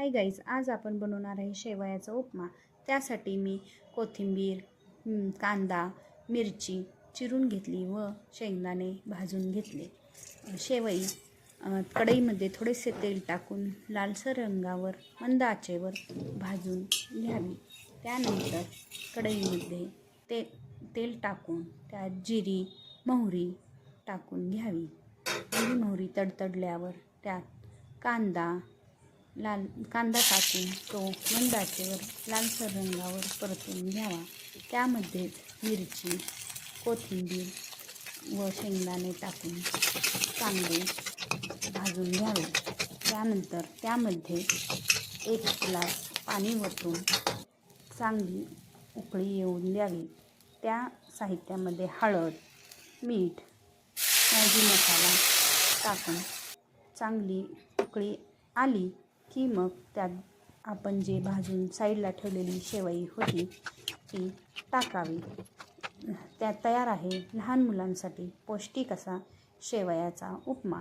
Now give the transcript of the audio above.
Hi guys, आज आपण बनवणार आहे शेवयाचा उपमा। त्यासाठी मी कोथिंबीर, कांदा, मिरची चिरून घेतली व शेंगदाणे भाजून घेतले। शेवई कढईमध्ये थोडेसे तेल टाकून लालसर रंगावर मंद आचेवर भाजून घ्यावी। त्यानंतर कढईमध्ये तेल टाकून त्यात जिरी, मोहरी टाकून घ्यावी। जिरी मोहरी तडतडल्यावर त्यात कांदा टाकून तो मंद आचेवर लालसर रंगावर परतून घ्यावा। त्यामध्ये मिरची, कोथिंबीर व शेंगदाणे टाकून चांगले भाजून घ्यावे। त्यानंतर त्यामध्ये 1 ग्लास पाणी ओतून चांगली उकळी येऊन द्यावी। त्या साहित्यामध्ये हळद, मीठ, मॅगी मसाला टाकून चांगली उकळी आली की मग त्यात आपण जे भाजून साईडला ठेवलेली शेवई होती ती टाकावी। त्या तयार आहे लहान मुलांसाठी पौष्टिक असा शेवयाचा उपमा।